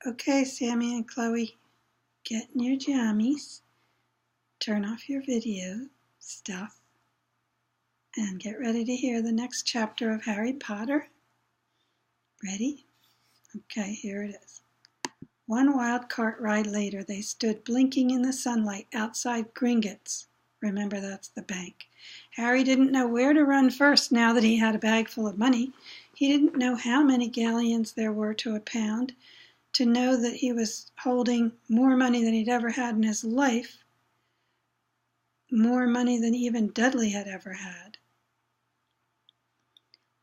Okay, Sammy and Chloe, get in your jammies, turn off your video stuff, and get ready to hear the next chapter of Harry Potter. Ready? Okay, here it is. One wild cart ride later, they stood blinking in the sunlight outside Gringotts. Remember, that's the bank. Harry didn't know where to run first now that he had a bag full of money. He didn't know how many galleons there were to a pound. To know that he was holding more money than he'd ever had in his life, more money than even Dudley had ever had.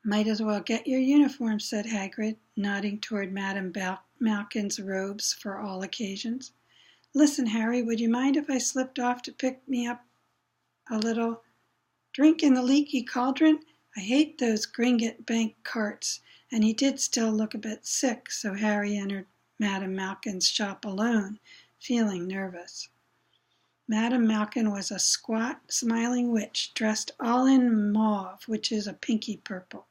Might as well get your uniform, said Hagrid, nodding toward Madame Malkin's robes for all occasions. Listen, Harry, would you mind if I slipped off to pick me up a little drink in the leaky cauldron? I hate those Gringotts bank carts. And he did still look a bit sick, so Harry entered Madame Malkin's shop alone, feeling nervous. Madame Malkin was a squat, smiling witch, dressed all in mauve, which is a pinky purple.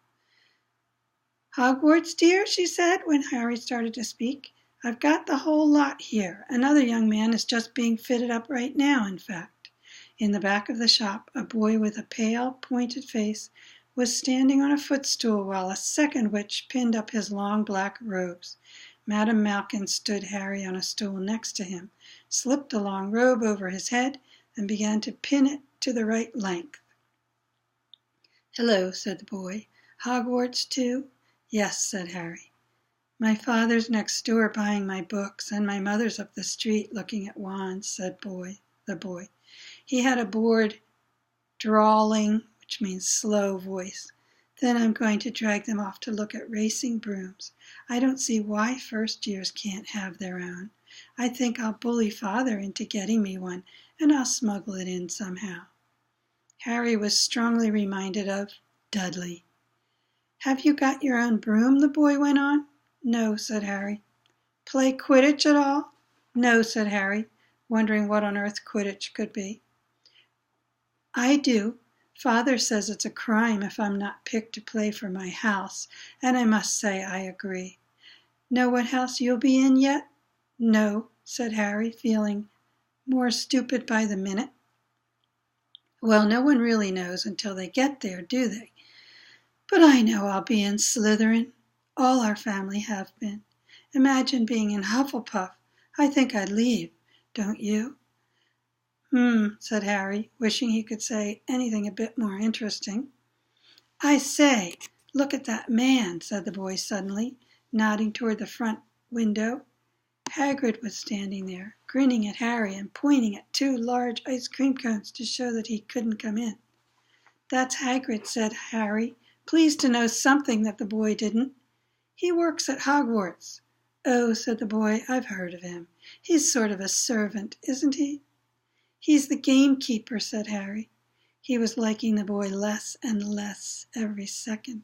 Hogwarts, dear, she said when Harry started to speak. I've got the whole lot here. Another young man is just being fitted up right now, in fact. In the back of the shop, a boy with a pale, pointed face was standing on a footstool while a second witch pinned up his long black robes. Madame Malkin stood Harry on a stool next to him, slipped the long robe over his head, and began to pin it to the right length. Hello, said the boy. Hogwarts, too? Yes, said Harry. My father's next door buying my books, and my mother's up the street looking at wands, said the boy. He had a bored, drawling, which means slow voice. Then I'm going to drag them off to look at racing brooms. I don't see why first years can't have their own. I think I'll bully Father into getting me one, and I'll smuggle it in somehow. Harry was strongly reminded of Dudley. Have you got your own broom? The boy went on. No, said Harry. Play Quidditch at all? No, said Harry, wondering what on earth Quidditch could be. I do. Father says it's a crime if I'm not picked to play for my house, and I must say I agree. Know what house you'll be in yet? No, said Harry, feeling more stupid by the minute. Well, no one really knows until they get there, do they? But I know I'll be in Slytherin. All our family have been. Imagine being in Hufflepuff. I think I'd leave, don't you? Said Harry, wishing he could say anything a bit more interesting. I say, look at that man, said the boy suddenly, nodding toward the front window. Hagrid was standing there, grinning at Harry and pointing at 2 large ice cream cones to show that he couldn't come in. That's Hagrid, said Harry, pleased to know something that the boy didn't. He works at Hogwarts. Oh, said the boy, I've heard of him. He's sort of a servant, isn't he? He's the gamekeeper, said Harry. He was liking the boy less and less every second.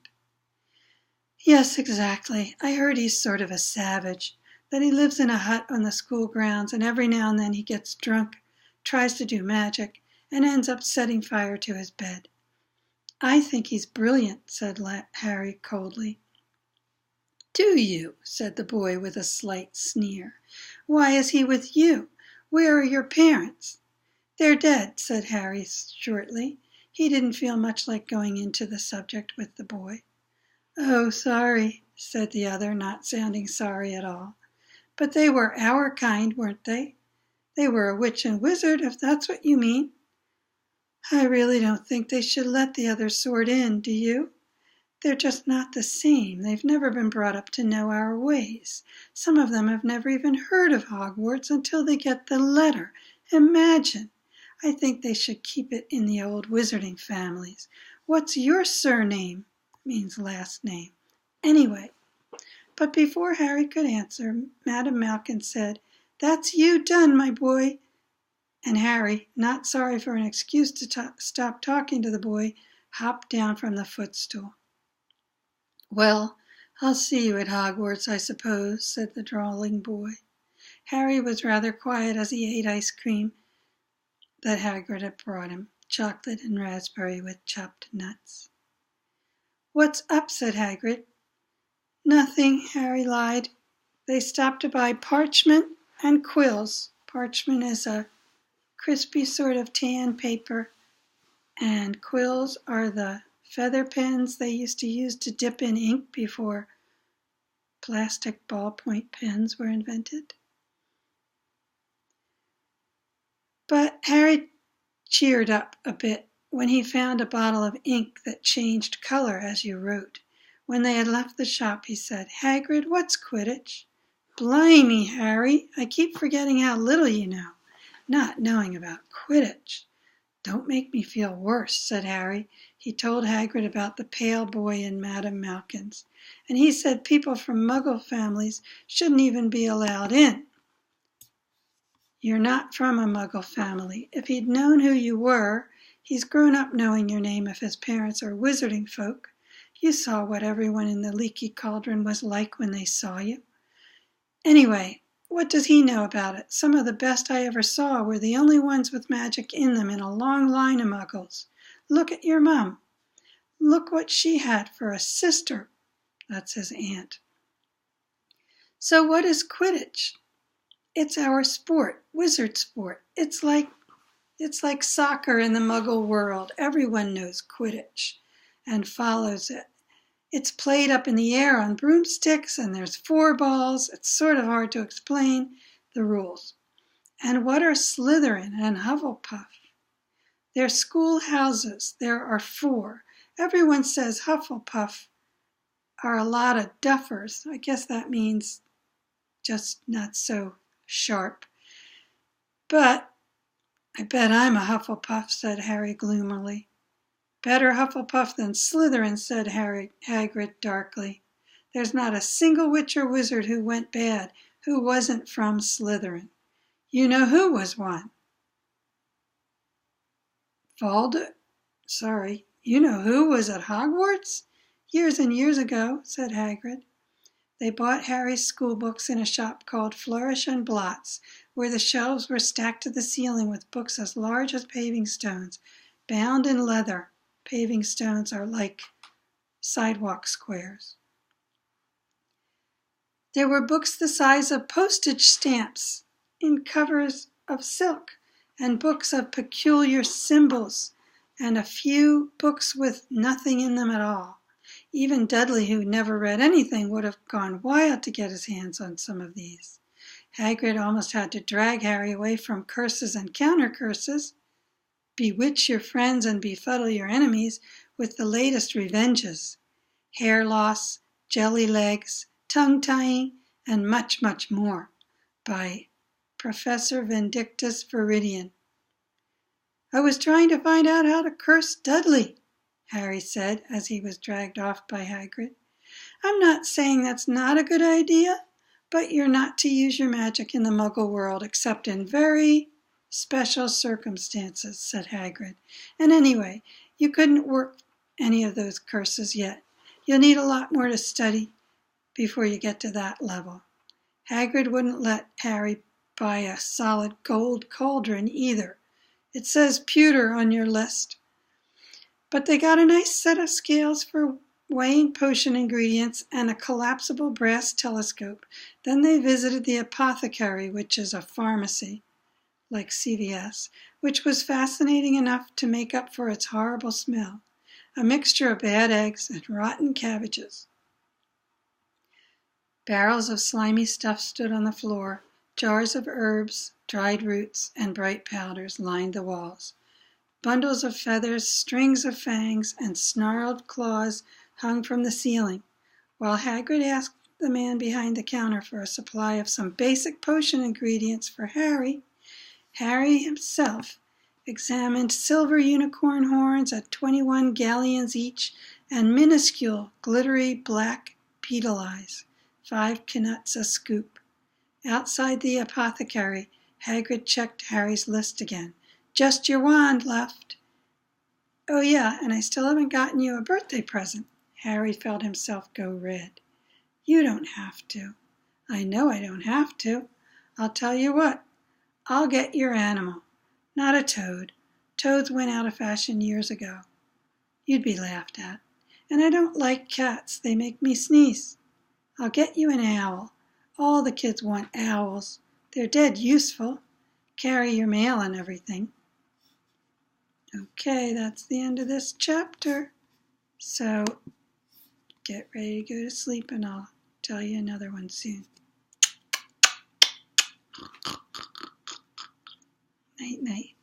Yes, exactly. I heard he's sort of a savage, that he lives in a hut on the school grounds, and every now and then he gets drunk, tries to do magic, and ends up setting fire to his bed. I think he's brilliant, said Harry coldly. Do you? Said the boy with a slight sneer. Why is he with you? Where are your parents? They're dead, said Harry shortly. He didn't feel much like going into the subject with the boy. Oh, sorry, said the other, not sounding sorry at all. But they were our kind, weren't they? They were a witch and wizard, if that's what you mean. I really don't think they should let the other sort in, do you? They're just not the same. They've never been brought up to know our ways. Some of them have never even heard of Hogwarts until they get the letter. Imagine! I think they should keep it in the old wizarding families. What's your surname? Means last name. Anyway. But before Harry could answer, Madame Malkin said, That's you done, my boy. And Harry, not sorry for an excuse to stop talking to the boy, hopped down from the footstool. Well, I'll see you at Hogwarts, I suppose, said the drawling boy. Harry was rather quiet as he ate ice cream that Hagrid had brought him, chocolate and raspberry with chopped nuts. What's up, said Hagrid. Nothing, Harry lied. They stopped to buy parchment and quills. Parchment is a crispy sort of tan paper, and quills are the feather pens they used to use to dip in ink before plastic ballpoint pens were invented. But Harry cheered up a bit when he found a bottle of ink that changed color as you wrote. When they had left the shop, he said, "Hagrid, what's Quidditch?" "Blimey, Harry, I keep forgetting how little you know, not knowing about Quidditch." "Don't make me feel worse," said Harry. He told Hagrid about the pale boy in Madame Malkin's, and he said people from Muggle families shouldn't even be allowed in. "You're not from a Muggle family. If he'd known who you were, he's grown up knowing your name if his parents are wizarding folk. You saw what everyone in the Leaky Cauldron was like when they saw you. Anyway, what does he know about it? Some of the best I ever saw were the only ones with magic in them in a long line of Muggles. Look at your mum. Look what she had for a sister." That's his aunt. "So what is Quidditch?" "It's our sport, wizard sport. It's like soccer in the Muggle world. Everyone knows Quidditch and follows it. It's played up in the air on broomsticks, and there's 4 balls. It's sort of hard to explain the rules." "And what are Slytherin and Hufflepuff?" "They're school houses. There are 4. Everyone says Hufflepuff are a lot of duffers. I guess that means just not so sharp. But I bet I'm a Hufflepuff," said Harry gloomily. "Better Hufflepuff than Slytherin," said Hagrid darkly. "There's not a single witch or wizard who went bad who wasn't from Slytherin. You know who was one?" "You know who was at Hogwarts?" "Years and years ago," said Hagrid. They bought Harry's school books in a shop called Flourish and Blots, where the shelves were stacked to the ceiling with books as large as paving stones, bound in leather. Paving stones are like sidewalk squares. There were books the size of postage stamps in covers of silk, and books of peculiar symbols, and a few books with nothing in them at all. Even Dudley, who never read anything, would have gone wild to get his hands on some of these. Hagrid almost had to drag Harry away from curses and counter-curses. Bewitch your friends and befuddle your enemies with the latest revenges. Hair loss, jelly legs, tongue-tying, and much, much more, by Professor Vindictus Viridian. "I was trying to find out how to curse Dudley," Harry said as he was dragged off by Hagrid. "I'm not saying that's not a good idea, but you're not to use your magic in the Muggle world except in very special circumstances," said Hagrid. "And anyway, you couldn't work any of those curses yet. You'll need a lot more to study before you get to that level." Hagrid wouldn't let Harry buy a solid gold cauldron either. "It says pewter on your list." But they got a nice set of scales for weighing potion ingredients and a collapsible brass telescope. Then they visited the apothecary, which is a pharmacy, like CVS, which was fascinating enough to make up for its horrible smell, a mixture of bad eggs and rotten cabbages. Barrels of slimy stuff stood on the floor. Jars of herbs, dried roots, and bright powders lined the walls. Bundles of feathers, strings of fangs, and snarled claws hung from the ceiling, while Hagrid asked the man behind the counter for a supply of some basic potion ingredients for Harry. Harry himself examined silver unicorn horns at 21 galleons each and minuscule, glittery black beetle eyes, 5 knuts a scoop. Outside the apothecary, Hagrid checked Harry's list again. "Just your wand left." "Oh yeah, and I still haven't gotten you a birthday present." Harry felt himself go red. "You don't have to." "I know I don't have to. I'll tell you what. I'll get your animal. Not a toad. Toads went out of fashion years ago. You'd be laughed at. And I don't like cats. They make me sneeze. I'll get you an owl. All the kids want owls. They're dead useful. Carry your mail and everything. Okay, that's the end of this chapter. So get ready to go to sleep and I'll tell you another one soon. Night, night.